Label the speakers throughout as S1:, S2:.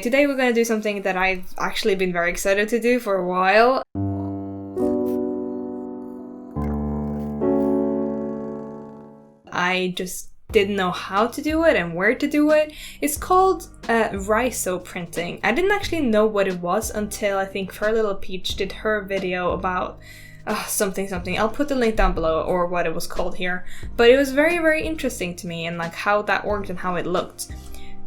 S1: Today we're going to do something that I've actually been very excited to do for a while. I just didn't know how to do it and where to do it. It's called Riso Printing. I didn't actually know what it was until I think Fair Little Peach did her video about something. I'll put the link down below, or what it was called here. But it was very, very interesting to me, and like how that worked and how it looked.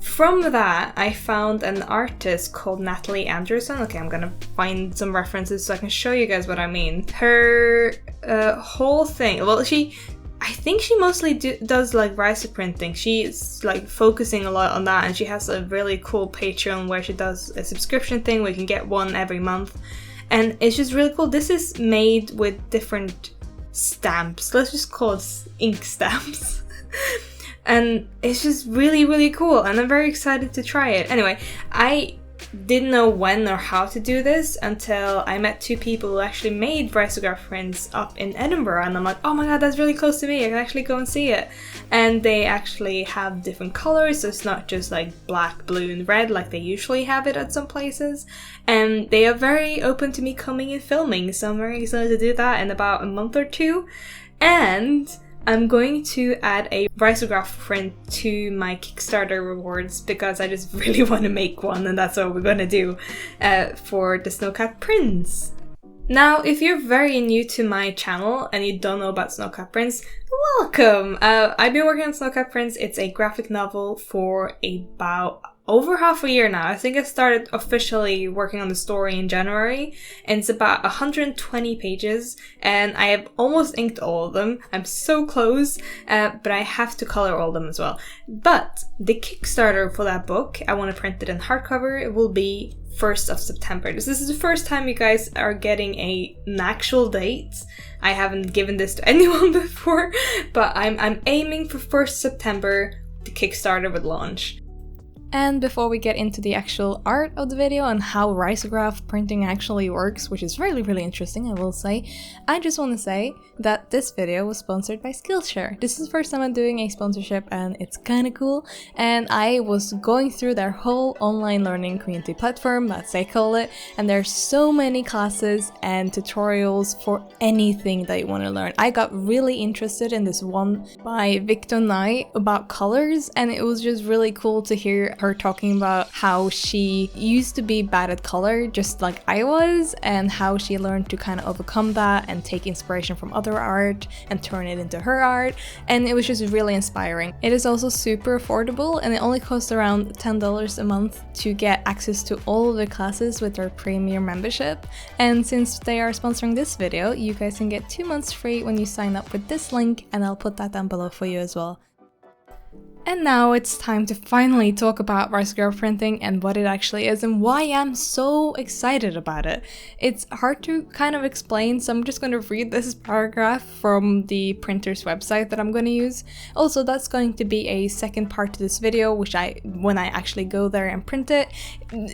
S1: From that, I found an artist called Natalie Anderson. Okay, I'm gonna find some references so I can show you guys what I mean. Her whole thing, well, I think she mostly does like riso printing. She's like focusing a lot on that, and she has a really cool Patreon where she does a subscription thing where you can get one every month. And it's just really cool. This is made with different stamps. Let's just call it ink stamps. And it's just really, really cool, and I'm very excited to try it. Anyway, I didn't know when or how to do this until I met two people who actually made risograph prints up in Edinburgh, and I'm like, oh my god, that's really close to me, I can actually go and see it. And they actually have different colors, so it's not just like black, blue and red like they usually have it at some places. And they are very open to me coming and filming, so I'm very excited to do that in about a month or two. And I'm going to add a risograph print to my Kickstarter rewards because I just really want to make one, and that's what we're going to do for the Snowcat prints. Now, if you're very new to my channel and you don't know about Snowcat prints, welcome! I've been working on Snowcat prints. It's a graphic novel for about over half a year now. I think I started officially working on the story in January, and it's about 120 pages, and I have almost inked all of them. I'm so close, but I have to color all of them as well. But the Kickstarter for that book, I want to print it in hardcover. It will be 1st of September. This is the first time you guys are getting an actual date. I haven't given this to anyone before, but I'm aiming for 1st September. The Kickstarter would launch. And before we get into the actual art of the video and how risograph printing actually works, which is really, really interesting, I will say, I just want to say that this video was sponsored by Skillshare. This is the first time I'm doing a sponsorship, and it's kind of cool. And I was going through their whole online learning community platform, that's they call it, and there's so many classes and tutorials for anything that you want to learn. I got really interested in this one by Victor Nye about colors, and it was just really cool to hear her talking about how she used to be bad at color just like I was, and how she learned to kind of overcome that and take inspiration from other art and turn it into her art, and it was just really inspiring. It is also super affordable, and it only costs around $10 a month to get access to all of the classes with their premium membership. And since they are sponsoring this video, you guys can get 2 months free when you sign up with this link, and I'll put that down below for you as well. And now it's time to finally talk about risograph printing and what it actually is and why I'm so excited about it. It's hard to kind of explain, so I'm just going to read this paragraph from the printer's website that I'm going to use. Also, that's going to be a second part to this video, which when I actually go there and print it,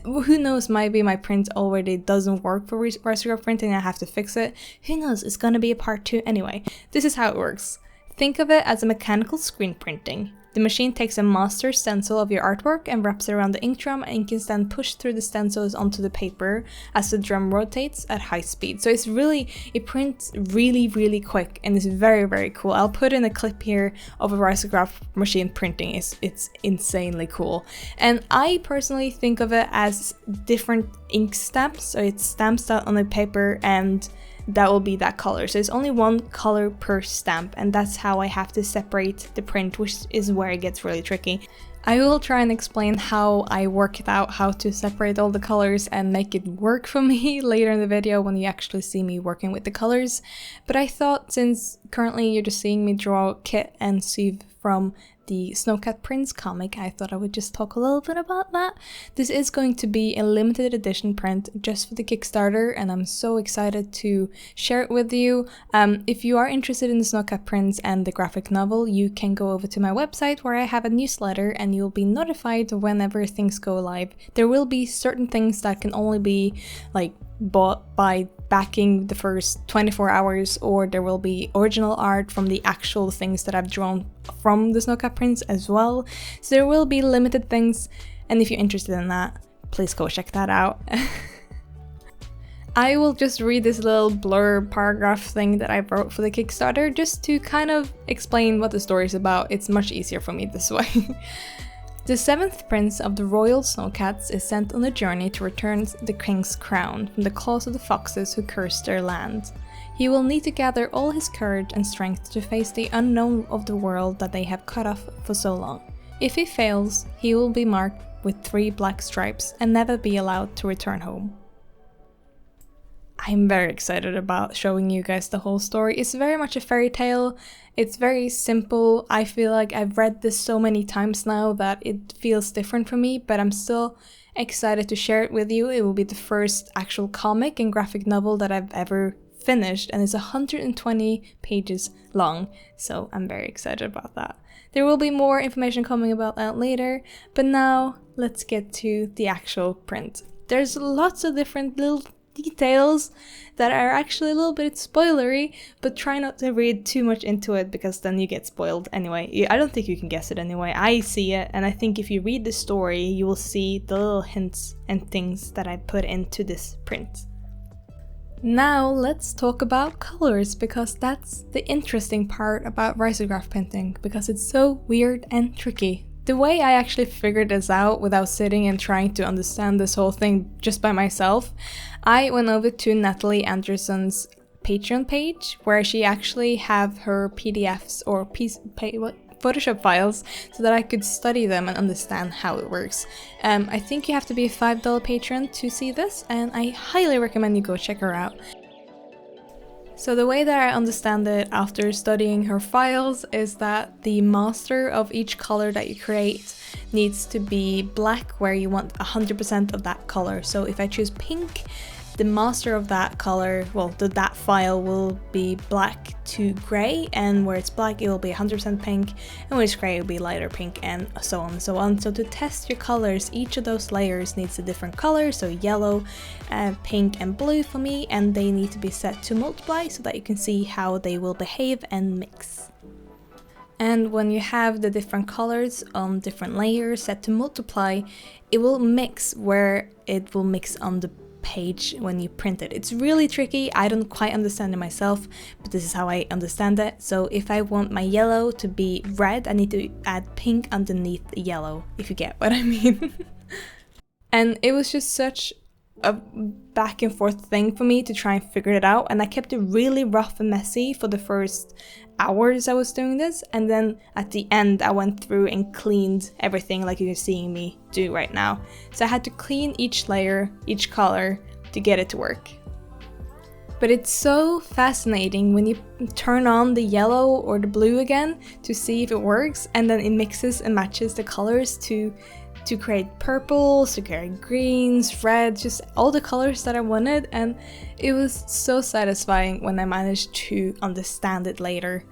S1: who knows, maybe my print already doesn't work for risograph printing, I have to fix it. Who knows, it's going to be a part 2 anyway. This is how it works. Think of it as a mechanical screen printing. The machine takes a master stencil of your artwork and wraps it around the ink drum, and ink is then pushed through the stencils onto the paper as the drum rotates at high speed. So it prints really, really quick, and it's very, very cool. I'll put in a clip here of a risograph machine printing. It's insanely cool. And I personally think of it as different ink stamps. So it stamps out on the paper, and that will be that color. So it's only one color per stamp, and that's how I have to separate the print, which is where it gets really tricky. I will try and explain how I work it out, how to separate all the colors and make it work for me later in the video when you actually see me working with the colors. But I thought, since currently you're just seeing me draw Kit and Siv from the Snowcat Prince comic, I thought I would just talk a little bit about that. This is going to be a limited edition print just for the Kickstarter, and I'm so excited to share it with you. If you are interested in the Snowcat Prince and the graphic novel, you can go over to my website where I have a newsletter, and you'll be notified whenever things go live. There will be certain things that can only be like bought by backing the first 24 hours, or there will be original art from the actual things that I've drawn from the Snowcat Prince as well. So there will be limited things, and if you're interested in that, please go check that out. I will just read this little blurb paragraph thing that I wrote for the Kickstarter just to kind of explain what the story is about. It's much easier for me this way. The 7th prince of the royal snowcats is sent on a journey to return the king's crown from the claws of the foxes who cursed their land. He will need to gather all his courage and strength to face the unknown of the world that they have cut off for so long. If he fails, he will be marked with 3 black stripes and never be allowed to return home. I'm very excited about showing you guys the whole story. It's very much a fairy tale. It's very simple. I feel like I've read this so many times now that it feels different for me, but I'm still excited to share it with you. It will be the first actual comic and graphic novel that I've ever finished, and it's 120 pages long, so I'm very excited about that. There will be more information coming about that later, but now let's get to the actual print. There's lots of different little details that are actually a little bit spoilery, but try not to read too much into it because then you get spoiled anyway. I don't think you can guess it anyway. I see it, and I think if you read the story, you will see the little hints and things that I put into this print. Now let's talk about colors, because that's the interesting part about risograph printing, because it's so weird and tricky. The way I actually figured this out without sitting and trying to understand this whole thing just by myself, I went over to Natalie Anderson's Patreon page, where she actually have her PDFs or Photoshop files so that I could study them and understand how it works. I think you have to be a $5 patron to see this, and I highly recommend you go check her out. So the way that I understand it after studying her files is that the master of each color that you create needs to be black, where you want 100% of that color. So if I choose pink, the master of that color, well, that file will be black to gray, and where it's black it will be 100% pink, and when it's gray it will be lighter pink, and so on and so on. So to test your colors, each of those layers needs a different color, so yellow, pink and blue for me, and they need to be set to multiply so that you can see how they will behave and mix. And when you have the different colors on different layers set to multiply, it will mix where it will mix on the page when you print it. It's really tricky. I don't quite understand it myself, but this is how I understand it. So if I want my yellow to be red, I need to add pink underneath the yellow, if you get what I mean. And it was just such a back and forth thing for me to try and figure it out, and I kept it really rough and messy for the first hours I was doing this, and then at the end I went through and cleaned everything like you're seeing me do right now. So I had to clean each layer, each color, to get it to work. But it's so fascinating when you turn on the yellow or the blue again to see if it works, and then it mixes and matches the colors to create purples, to create greens, reds, just all the colors that I wanted, and it was so satisfying when I managed to understand it later.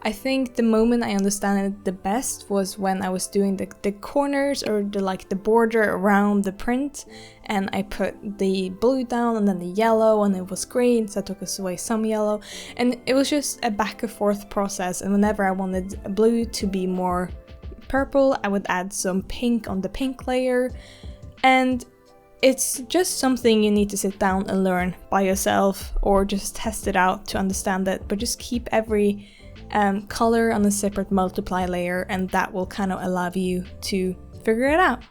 S1: I think the moment I understand it the best was when I was doing the corners or the border around the print, and I put the blue down and then the yellow, and it was green, so I took away some yellow, and it was just a back and forth process. And whenever I wanted blue to be more purple, I would add some pink on the pink layer, and it's just something you need to sit down and learn by yourself, or just test it out to understand it. But just keep every color on a separate multiply layer, and that will kind of allow you to figure it out.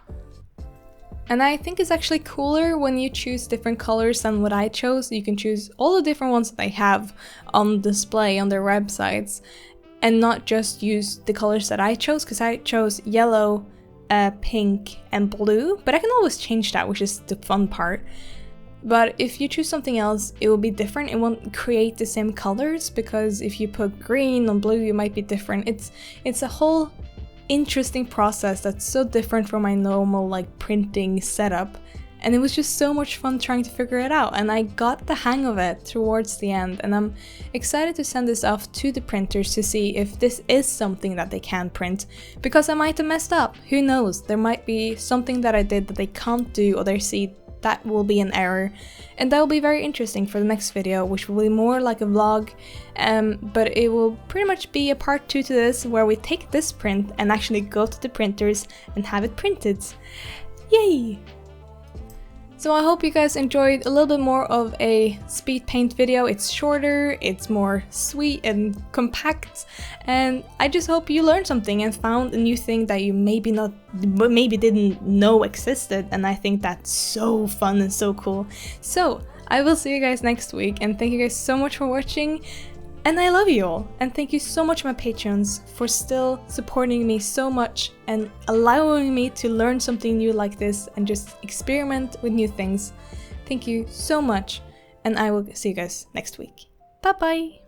S1: And I think it's actually cooler when you choose different colors than what I chose. You can choose all the different ones that they have on display on their websites, and not just use the colors that I chose, because I chose yellow, pink and blue, but I can always change that, which is the fun part. But if you choose something else, it will be different. It won't create the same colors, because if you put green on blue, it might be different. It's a whole interesting process that's so different from my normal printing setup. And it was just so much fun trying to figure it out, and I got the hang of it towards the end, and I'm excited to send this off to the printers to see if this is something that they can print, because I might have messed up. Who knows? There might be something that I did that they can't do, or they see that will be an error, and that will be very interesting for the next video, which will be more like a vlog, but it will pretty much be a part 2 to this, where we take this print and actually go to the printers and have it printed. Yay! So I hope you guys enjoyed a little bit more of a speed paint video. It's shorter, it's more sweet and compact, and I just hope you learned something and found a new thing that you maybe didn't know existed, and I think that's so fun and so cool. So I will see you guys next week, and thank you guys so much for watching. And I love you all, and thank you so much my patrons for still supporting me so much and allowing me to learn something new like this and just experiment with new things. Thank you so much, and I will see you guys next week. Bye bye!